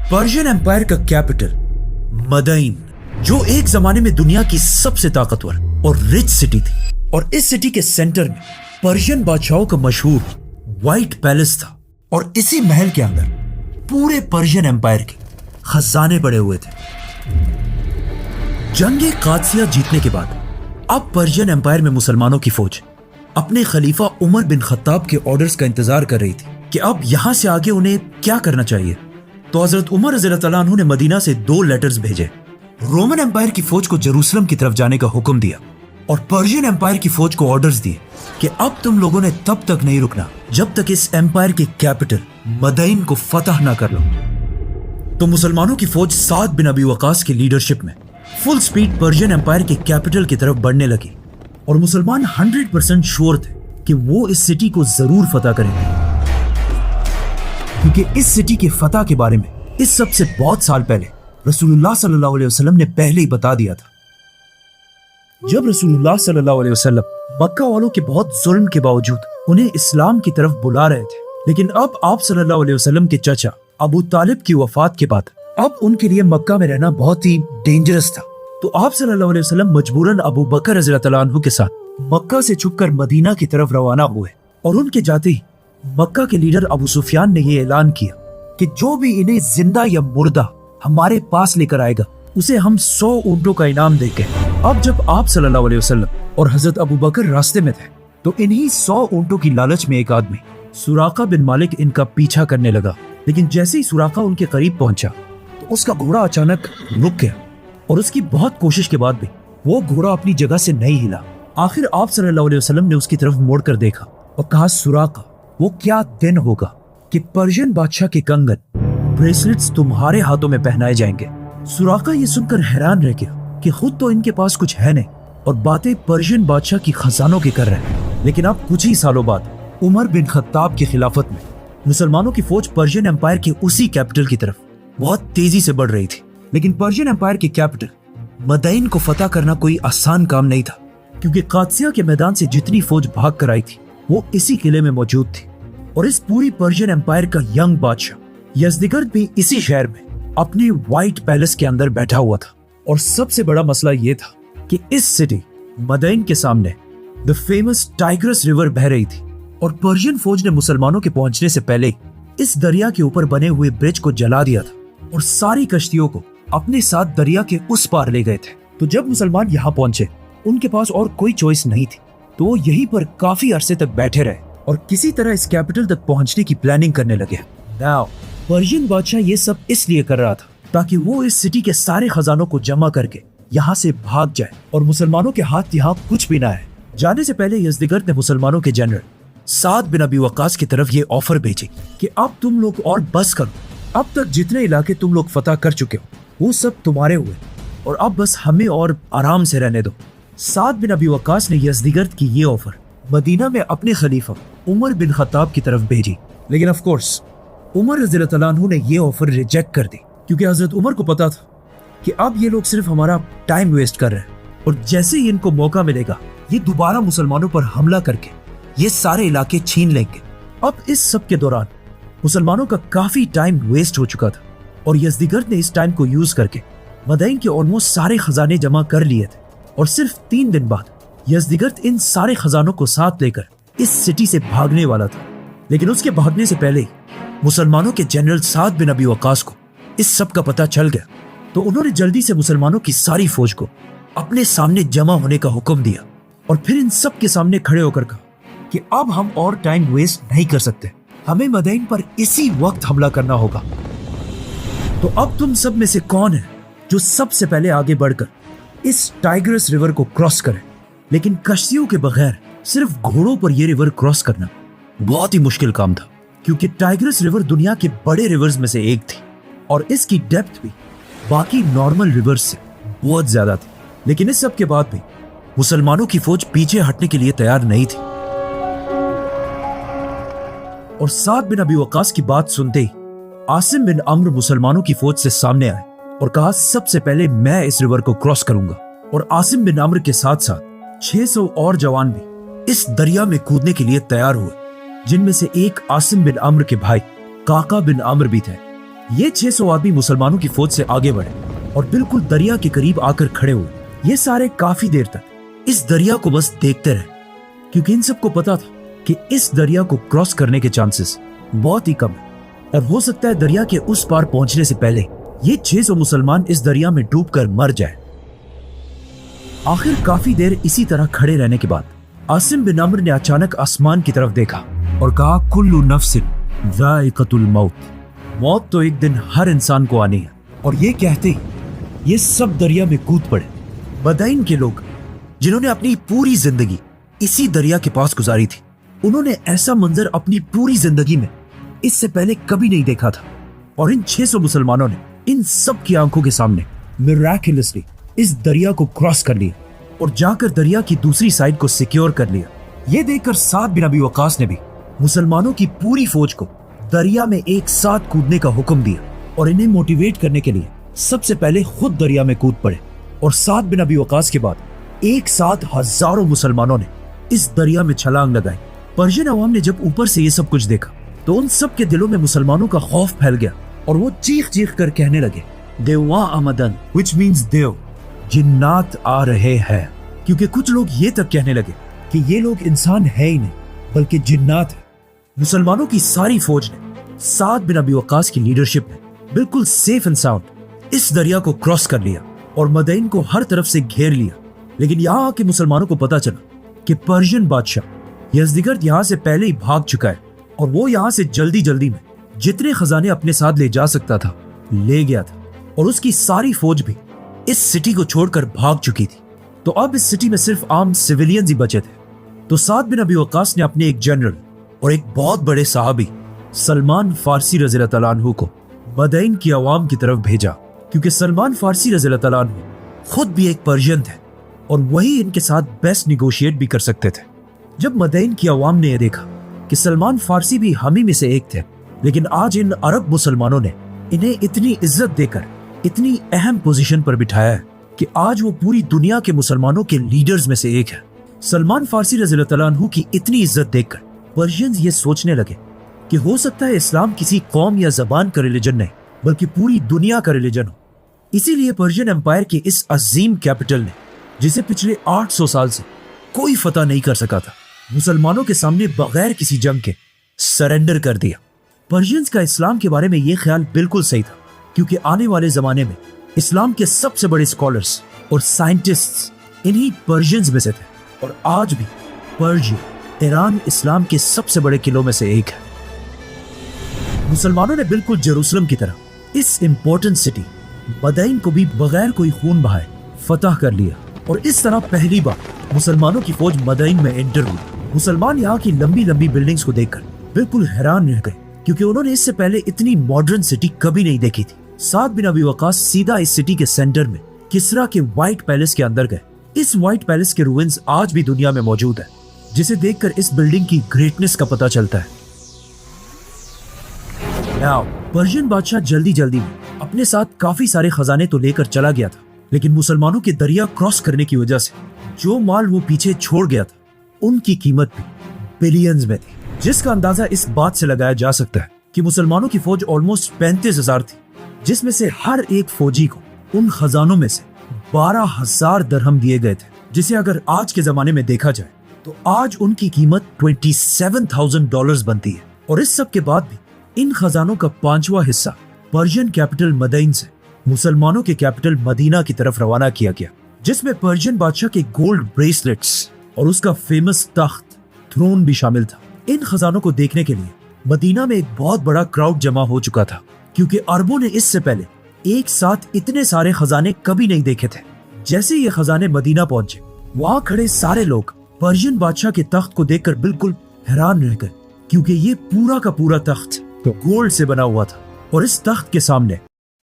Persian empire का capital मदइन, जो एक जमाने में दुनिया की सबसे ताकतवर और रिच सिटी थी, और इस सिटी के सेंटर में पर्शियन बादशाहों का मशहूर व्हाइट पैलेस था। और इसी महल के अंदर पूरे पर्शियन एम्पायर के खजाने पड़े हुए थे। जंगे कादसिया जीतने के बाद अब पर्शियन एम्पायर में मुसलमानों की फौज अपने खलीफा उमर बिन खत्ताब के ऑर्डर्स का इंतजार कर रही थी कि अब यहां से आगे उन्हें क्या करना चाहिए। तो हजरत उमर रज़ियल्लाहु तआला अन्हु ने मदीना से 2 लेटर्स भेजे। रोमन एम्पायर की फौज को जेरूसलम की तरफ जाने का हुक्म दिया और पर्शियन एम्पायर की फौज को ऑर्डर्स दिए कि अब तुम लोगों ने तब तक नहीं रुकना जब तक इस एम्पायर के कैपिटल मदइन को फतह ना कर लो। तो मुसलमानों की फौज साद बिन अबी वकास की लीडरशिप में फुल स्पीड पर्शियन एम्पायर के कैपिटल की तरफ बढ़ने लगी और मुसलमान 100% श्योर थे कि वो इस सिटी को जरूर फतह करेंगे, क्योंकि इस सिटी के फतह के बारे में इस सब से बहुत साल पहले रसूलुल्लाह सल्लल्लाहु अलैहि वसल्लम ने पहले ही बता दिया था। जब रसूलुल्लाह सल्लल्लाहु अलैहि वसल्लम मक्का वालों के बहुत जुल्म के बावजूद उन्हें इस्लाम की तरफ बुला रहे थे, लेकिन अब आप सल्लल्लाहु अलैहि वसल्लम के चाचा अबू तालिब की वफात के बाद अब उनके लिए मक्का में रहना बहुत ही डेंजरस था। तो आप सल्लल्लाहु अलैहि वसल्लम मजबूरन अबू बकर रज़ियल्लाहु तआला अन्हु के साथ मक्का से छुपकर मदीना की तरफ रवाना हुए। और उनके जाते ही मक्का के लीडर अबू सुफियान ने यह ऐलान किया कि जो भी इन्हें जिंदा या मुर्दा हमारे पास लेकर आएगा उसे हम 100 ऊंटों का इनाम देंगे। अब जब आप सल्लल्लाहु अलैहि वसल्लम और हजरत अबू बकर रास्ते में थे तो इन्हीं 100 ऊंटों की लालच में एक आदमी सुराका बिन मालिक इनका पीछा करने लगा। लेकिन जैसे ही सुराका उनके करीब पहुंचा तो उसका घोड़ा अचानक रुक गया और उसकी बहुत कोशिश के बाद भी वो घोड़ा अपनी जगह से नहीं हिला। आखिर आप सल्लल्लाहु अलैहि वसल्लम ने उसकी तरफ मुड़कर देखा और कहा, सुराका, वो क्या दिन होगा कि पर्शियन बादशाह के कंगन ब्रेसलेट्स तुम्हारे हाथों में पहनाए जाएंगे। सुराका ये सुनकर हैरान रह गया कि खुद तो इनके पास कुछ है नहीं और बातें पर्शियन बादशाह की खजानों की कर रहे हैं। लेकिन अब कुछ ही सालों बाद उमर बिन खत्ताब की खिलाफत में मुसलमानों की फौज पर्शियन एम्पायर के उसी कैपिटल की तरफ बहुत तेजी से बढ़ रही थी। लेकिन पर्शियन एम्पायर के कैपिटल मदइन को फतह करना कोई आसान काम नहीं था, क्योंकि कादसिया के मैदान से जितनी फौज भाग कर आई थी वो इसी किले में मौजूद थी। और इस पूरी पर्शियन एम्पायर का यंग बादशाह यज़दिगर्द भी इसी शहर में अपने व्हाइट पैलेस के अंदर बैठा हुआ था। और सबसे बड़ा मसला ये था कि इस सिटी मदइन के सामने द फेमस टाइग्रस रिवर बह रही थी और पर्शियन फौज ने मुसलमानों के पहुंचने से पहले इस दरिया के ऊपर बने हुए ब्रिज को जला दिया था और सारी कश्तियों को अपने साथ दरिया के उस पार ले गए थे। तो जब मुसलमान यहाँ पहुंचे उनके पास और कोई चॉइस नहीं थी, तो वो यहीं पर काफी अरसे तक बैठे रहे और किसी तरह इस कैपिटल तक पहुंचने की प्लानिंग करने लगे। नाउ पर्शियन बादशाह ये सब इसलिए कर रहा था ताकि वो इस सिटी के सारे खजानों को जमा करके यहाँ से भाग जाए और मुसलमानों के हाथ यहाँ कुछ भी ना है। जाने से पहले यज़दिगर्द ने मुसलमानों के जनरल साद बिन अबी वकास की तरफ ये ऑफर भेजी कि अब तुम लोग और बस करो, अब तक जितने इलाके तुम लोग फतह कर चुके हो वो सब तुम्हारे हुए और अब बस हमें और आराम से रहने दो। साद बिन अबी वकास ने यज़दिगर्द की ये ऑफर मदीना में अपने खलीफा उमर बिन खत्ताब की तरफ भेजी। लेकिन ऑफ कोर्स उमर रज़ियल्लाहु तआला अन्हु ने ये ऑफर रिजेक्ट कर दी, क्योंकि हजरत उमर को पता था कि अब ये लोग सिर्फ हमारा टाइम वेस्ट कर रहे हैं और जैसे ही इनको मौका मिलेगा ये दोबारा मुसलमानों पर हमला करके ये सारे इलाके छीन लेंगे। अब इस सब के दौरान मुसलमानों का काफी टाइम वेस्ट हो चुका था और यज़दिगर्द ने इस टाइम को यूज करके मदइन के ऑलमोस्ट सारे खजाने जमा कर लिए थे। और सिर्फ 3 दिन बाद यज़दिगर्द इन सारे खजानों को साथ लेकर इस सिटी से भागने वाला था। लेकिन उसके भागने से पहले ही मुसलमानों के जनरल साद बिन अबी वकास को इस सब का पता चल गया, तो उन्होंने जल्दी से मुसलमानों की सारी फौज को अपने सामने जमा होने का हुक्म दिया और फिर इन सब के सामने खड़े होकर कहा कि अब हम और टाइम वेस्ट नहीं कर सकते, हमें मदइन पर इसी वक्त हमला करना होगा। तो अब तुम सब में से कौन है जो सबसे पहले आगे बढ़कर इस टाइग्रस रिवर को क्रॉस करे? लेकिन कश्तियों के बगैर सिर्फ घोड़ों पर यह रिवर क्रॉस करना बहुत ही मुश्किल काम था, क्योंकि टाइग्रस रिवर दुनिया के बड़े रिवर्स में से एक थी और इसकी डेप्थ भी बाकी नॉर्मल रिवर्स से बहुत ज्यादा थी। लेकिन इस सब के बाद भी मुसलमानों की फौज पीछे हटने के लिए तैयार नहीं थी और साद बिन अबी वकास की बात सुनते ही आसिम बिन अम्र मुसलमानों की फौज से सामने आए और कहा, सबसे पहले मैं इस रिवर को क्रॉस करूंगा। और आसिम बिन अम्र के साथ साथ 600 और जवान भी इस दरिया में कूदने के लिए तैयार हुए, जिनमें से एक आसिम बिन अम्र के भाई काका बिन अम्र भी थे। ये 600 आदमी मुसलमानों की फौज से आगे बढ़े और बिल्कुल दरिया के करीब आकर खड़े हुए। ये सारे काफी देर तक इस दरिया को बस देखते रहे, क्योंकि इन सबको पता था कि इस दरिया को क्रॉस करने के चांसेस बहुत ही कम है और हो सकता है दरिया के उस पार पहुंचने से पहले ये 600 मुसलमान इस दरिया में डूबकर मर जाए। आखिर काफी देर इसी तरह खड़े रहने के बाद आसिम बिन अम्र ने अचानक आसमान की तरफ देखा और कहा, कुल्लु नफ्सिन ज़ाइक़तुल मौत, मौत तो एक दिन हर इंसान को आनी है। और ये कहते ही ये सब दरिया में कूद पड़े। बदाइन के लोग जिन्होंने अपनी पूरी जिंदगी इसी दरिया के पास गुजारी थी, उन्होंने ऐसा मंजर अपनी पूरी जिंदगी में इससे पहले कभी नहीं देखा था। और इन 600 मुसलमानों ने इन सब की आंखों के सामने मिराकुलसली इस दरिया को क्रॉस कर लिया और जाकर दरिया की दूसरी साइड को सिक्योर कर लिया। ये देखकर साद बिन अबी वक्कास ने भी मुसलमानों की पूरी फौज को दरिया में एक साथ कूदने का हुक्म दिया और इन्हें मोटिवेट करने के लिए सबसे पहले खुद दरिया में कूद पड़े। और साद बिन अबी वक्कास के बाद एक साथ हजारों मुसलमानों ने इस दरिया में छलांग लगाई। पर्शियन अवाम ने जब ऊपर से ये सब कुछ देखा तो उन सब के दिलों में मुसलमानों का खौफ फैल गया और वो चीख चीख कर कहने लगे, देवा आमदन, which means देव, जिन्नात आ रहे हैं। क्योंकि कुछ लोग ये तक कहने लगे कि ये लोग इंसान है ही नहीं बल्कि जिन्नात है। मुसलमानों की सारी फौज ने साद बिन अबी वक्कास की लीडरशिप में बिल्कुल सेफ एंड साउंड इस दरिया को क्रॉस कर लिया और मदईन को हर तरफ से घेर लिया। लेकिन यहाँ आके मुसलमानों को पता चला कि पर्शियन बादशाह यज़दिगर्द यहाँ से पहले ही भाग चुका है और वो यहाँ से जल्दी जल्दी में जितने खजाने अपने साथ ले जा सकता था ले गया था और उसकी सारी फौज भी इस सिटी को छोड़कर भाग चुकी थी। तो अब इस सिटी में सिर्फ आम सिविलियंस ही बचे थे। तो साद बिन अबी वक्कास ने अपने एक जनरल और एक बहुत बड़े साहबी सलमान फारसी रज़ियल्लाहु तआला अन्हु को मदईन की आवाम की तरफ भेजा, क्योंकि सलमान फारसी रज़ियल्लाहु तआला अन्हु खुद भी एक पर्शियन थे और वही इनके साथ बेस्ट निगोशिएट भी कर सकते थे। जब मदईन की आवाम ने यह देखा कि सलमान फारसी भी हम ही में से एक थे, लेकिन आज इन अरब मुसलमानों ने इन्हें इतनी इज्जत देकर इतनी अहम पोजीशन पर बिठाया है कि आज वो पूरी दुनिया के मुसलमानों के लीडर्स में से एक है। सलमान फारसी रज़ियल्लाहु तआला अन्हु की इतनी इज्जत देखकर पर्शियंस ये सोचने लगे कि हो सकता है इस्लाम किसी कौम या जबान का रिलीजन नहीं बल्कि पूरी दुनिया का रिलीजन हो। इसीलिए पर्शियन एम्पायर के इस अजीम कैपिटल ने, जिसे पिछले 800 साल से कोई फतह नहीं कर सका था, मुसलमानों के सामने बगैर किसी जंग के सरेंडर कर दिया। पर्शियंस का इस्लाम के बारे में ये ख्याल बिल्कुल सही था, क्योंकि आने वाले जमाने में इस्लाम के सबसे बड़े स्कॉलर्स और साइंटिस्ट्स इन्हीं पर्शियंस में से थे। और आज भी पर्शिया, ईरान इस्लाम के सबसे बड़े किलों में से एक है। मुसलमानों ने बिल्कुल जेरूसलम की तरह इस इंपॉर्टेंट सिटी मदईन को भी बगैर कोई खून बहाए फतह कर लिया और इस तरह पहली बार मुसलमानों की फौज मदईन में एंटर हुई। मुसलमान यहाँ की लंबी लंबी बिल्डिंग्स को देखकर बिल्कुल हैरान रह गए, क्योंकि उन्होंने इससे पहले इतनी मॉडर्न सिटी कभी नहीं देखी थी। साद बिन अबी वक्कास सीधा इस सिटी के सेंटर में किसरा के व्हाइट पैलेस के अंदर गए। इस व्हाइट पैलेस के रुइंस आज भी दुनिया में मौजूद है, जिसे देखकर इस बिल्डिंग की ग्रेटनेस का पता चलता है। नाउ पर्शियन बादशाह जल्दी जल्दी में अपने साथ काफी सारे खजाने तो लेकर चला गया था, लेकिन मुसलमानों के दरिया क्रॉस करने की वजह से जो माल वो पीछे छोड़ गया था उनकी कीमत भी बिलियंस में थी, जिसका अंदाजा इस बात से लगाया जा सकता है कि मुसलमानों की फौज ऑलमोस्ट 35,000 थी, जिसमें से हर एक फौजी को उन खजानों में से 12,000 दरहम दिए गए थे, जिसे अगर आज के जमाने में देखा जाए तो आज उनकी कीमत $27,000 बनती है। और इस सब के बाद भी इन खजानों का 5वां हिस्सा पर्शियन कैपिटल मदईन से मुसलमानों के कैपिटल मदीना की तरफ रवाना किया गया, जिसमें पर्शियन बादशाह के गोल्ड ब्रेसलेट्स और उसका फेमस तख्त थ्रोन भी शामिल था। इन खजानों को देखने के लिए मदीना में एक बहुत बड़ा क्राउड जमा हो चुका था, क्योंकि अरबों ने इससे पहले एक साथ इतने सारे खजाने कभी नहीं देखे थे। जैसे ये खजाने मदीना पहुंचे, वहां खड़े सारे लोग पर्शियन बादशाह के तख्त को देखकर बिल्कुल हैरान रह गए, क्योंकि ये पूरा का पूरा तख्त तो गोल्ड से बना हुआ था और इस तख्त के सामने